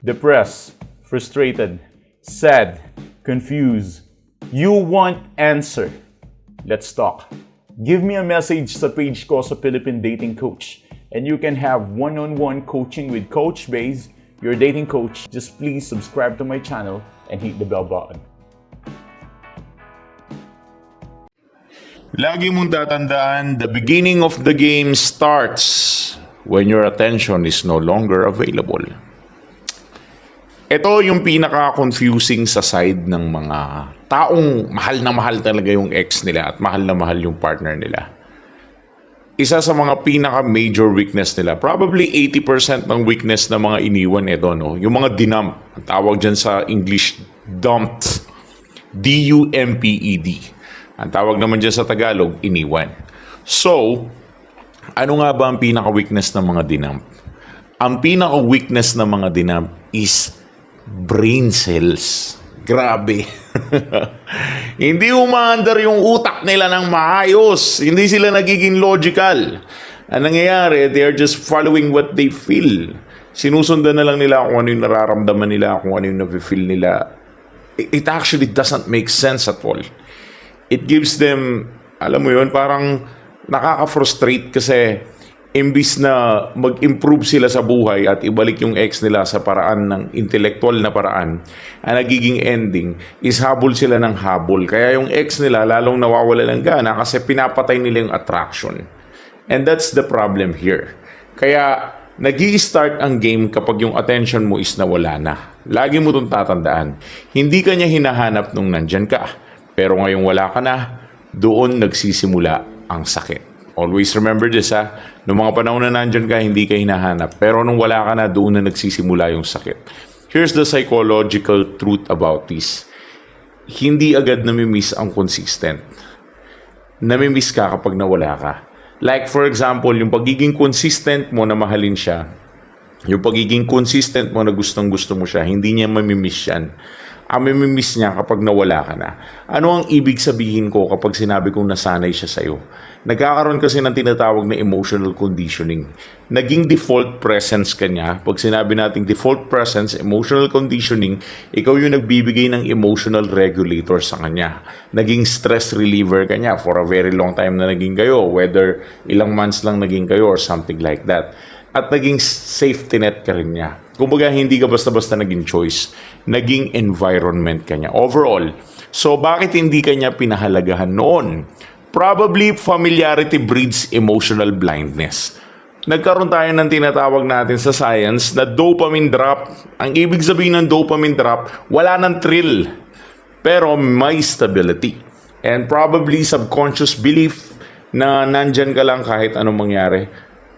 depressed, frustrated, sad, confused. You want answer. Let's talk. Give me a message sa page ko sa Philippine Dating Coach and you can have one-on-one coaching with Coach Baze, your dating coach. Just please subscribe to my channel and hit the bell button. Lagi mong tatandaan, the beginning of the game starts when your attention is no longer available. Ito yung pinaka-confusing sa side ng mga taong mahal na mahal talaga yung ex nila at mahal na mahal yung partner nila. Isa sa mga pinaka-major weakness nila, probably 80% ng weakness ng mga iniwan ito, no? Yung mga dinump, ang tawag dyan sa English, dumped. D-U-M-P-E-D. Ang tawag naman dyan sa Tagalog, iniwan. So, ano nga ba ang pinaka-weakness ng mga dinump? Ang pinaka-weakness ng mga dinump is brain cells. Grabe. Hindi umaandar yung utak nila ng maayos. Hindi sila nagiging logical. Ang nangyayari, they are just following what they feel. Sinusundan na lang nila kung ano yung nararamdaman nila, kung ano yung nafe-feel nila. It actually doesn't make sense at all. It gives them, alam mo yun, parang nakaka-frustrate kasi imbis na mag-improve sila sa buhay at ibalik yung ex nila sa paraan ng intellectual na paraan, ang nagiging ending is habol sila ng habol. Kaya yung ex nila lalong nawawala ng gana kasi pinapatay nila yung attraction. And that's the problem here. Kaya nag-i-start ang game kapag yung attention mo is nawala na. Lagi mo itong tatandaan. Hindi ka niya hinahanap nung nandyan ka. Pero ngayong wala ka na, doon nagsisimula ang sakit. Always remember this, ha. Noong mga panahon na nandyan ka, hindi ka hinahanap. Pero nung wala ka na, doon na nagsisimula yung sakit. Here's the psychological truth about this. Hindi agad namimiss ang consistent. Namimiss ka kapag nawala ka. Like for example, yung pagiging consistent mo na mahalin siya, yung pagiging consistent mo na gustong-gusto mo siya, hindi niya mamimiss yan. Ang mamimiss niya kapag nawala ka na. Ano ang ibig sabihin ko kapag sinabi kong nasanay siya sa'yo? Nagkakaroon kasi ng tinatawag na emotional conditioning. Naging default presence ka niya. Pag sinabi nating default presence, emotional conditioning, ikaw yung nagbibigay ng emotional regulator sa kanya. Naging stress reliever ka niya for a very long time na naging kayo. Whether ilang months lang naging kayo or something like that. At naging safety net ka rin niya. Kumbaga, hindi ka basta-basta naging choice. Naging environment ka niya. Overall. So, bakit hindi ka niya pinahalagahan noon? Probably, familiarity breeds emotional blindness. Nagkaroon tayo ng tinatawag natin sa science na dopamine drop. Ang ibig sabihin ng dopamine drop, wala ng thrill. Pero may stability. And probably subconscious belief na nandyan ka lang kahit anong mangyari.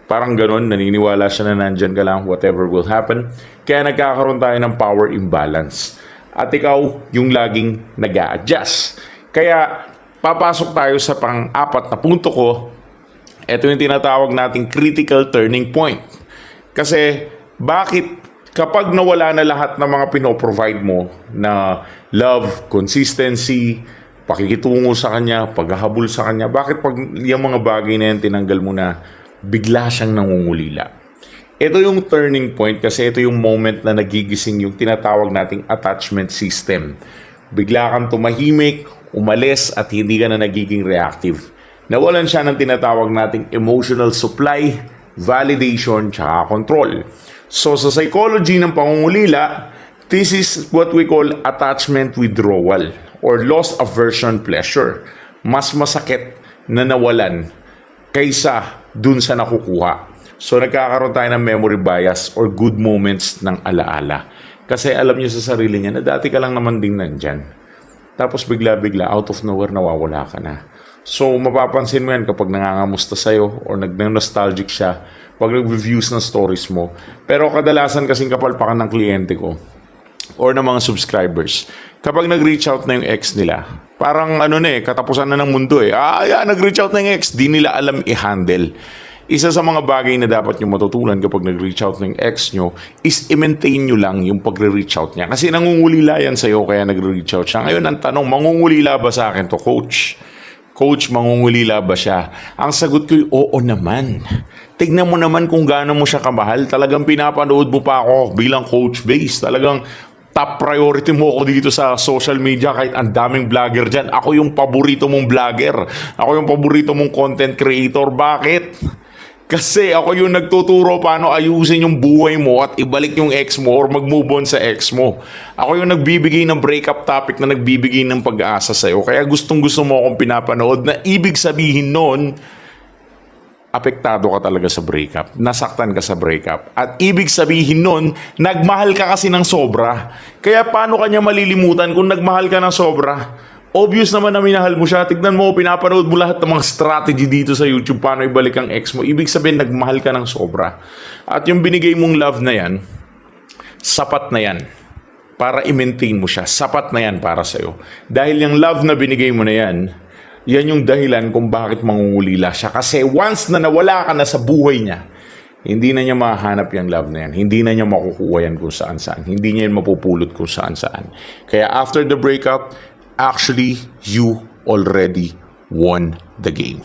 Parang ganun, naniniwala siya na nandyan ka lang, whatever will happen. Kaya nagkakaroon tayo ng power imbalance. At ikaw, yung laging nag-a-adjust. Kaya, papasok tayo sa pang-apat na punto ko. Ito yung tinatawag nating critical turning point. Kasi, bakit kapag nawala na lahat ng mga pinoprovide mo na love, consistency, pakikitungo sa kanya, paghahabol sa kanya, bakit pag yung mga bagay na yan tinanggal mo na, bigla siyang nangungulila? Ito yung turning point kasi ito yung moment na nagigising yung tinatawag nating attachment system. Bigla kang tumahimik, umalis at hindi ka na nagiging reactive. Nawalan siya ng tinatawag nating emotional supply, validation, tsaka control. So sa psychology ng pangungulila, this is what we call attachment withdrawal or loss aversion pleasure. Mas masakit na nawalan kaysa dun sa nakukuha. So nagkakaroon tayo ng memory bias or good moments ng alaala. Kasi alam niyo sa sarili niya na dati ka lang naman din nandyan. Tapos bigla-bigla, out of nowhere, nawawala ka na. So mapapansin mo yan kapag nangangamusta sa'yo or nag-nostalgic siya pag nag-reviews ng stories mo. Pero kadalasan kasing kapalpakan ng kliyente ko or ng mga subscribers, kapag nag-reach out na yung ex nila, parang katapusan na ng mundo eh. Nag-reach out na yung ex, di nila alam i-handle. Isa sa mga bagay na dapat nyo matutunan kapag nag-reach out ng ex nyo is i-maintain nyo lang yung pagre-reach out niya. Kasi nangungulila yan sa'yo kaya nagre-reach out siya. Ngayon ang tanong, mangungulila ba sa akin to, coach? Coach, mangungulila ba siya? Ang sagot ko'y oo naman. Tignan mo naman kung gaano mo siya kamahal. Talagang pinapanood mo pa ako bilang coach base. Talagang top priority mo ako dito sa social media kahit ang daming vlogger dyan. Ako yung paborito mong vlogger. Ako yung paborito mong content creator. Bakit? Kasi ako yung nagtuturo paano ayusin yung buhay mo at ibalik yung ex mo or mag-move on sa ex mo. Ako yung nagbibigay ng breakup topic na nagbibigay ng pag-asa sa'yo. Kaya gustong-gusto mo akong pinapanood na ibig sabihin nun, apektado ka talaga sa breakup. Nasaktan ka sa breakup. At ibig sabihin nun, nagmahal ka kasi ng sobra. Kaya paano kanya malilimutan kung nagmahal ka ng sobra? Obvious naman na minahal mo siya. Tignan mo, pinapanood mo lahat ng mga strategy dito sa YouTube paano ibalik ang ex mo. Ibig sabihin, nagmahal ka ng sobra. At yung binigay mong love na yan, sapat na yan para i-maintain mo siya. Sapat na yan para sa'yo. Dahil yung love na binigay mo na yan, yan yung dahilan kung bakit mangungulila siya. Kasi once na nawala ka na sa buhay niya, hindi na niya mahanap yung love na yan. Hindi na niya makukuha yan kung saan-saan. Hindi niya yan mapupulot kung saan-saan. Kaya after the breakup, actually, you already won the game.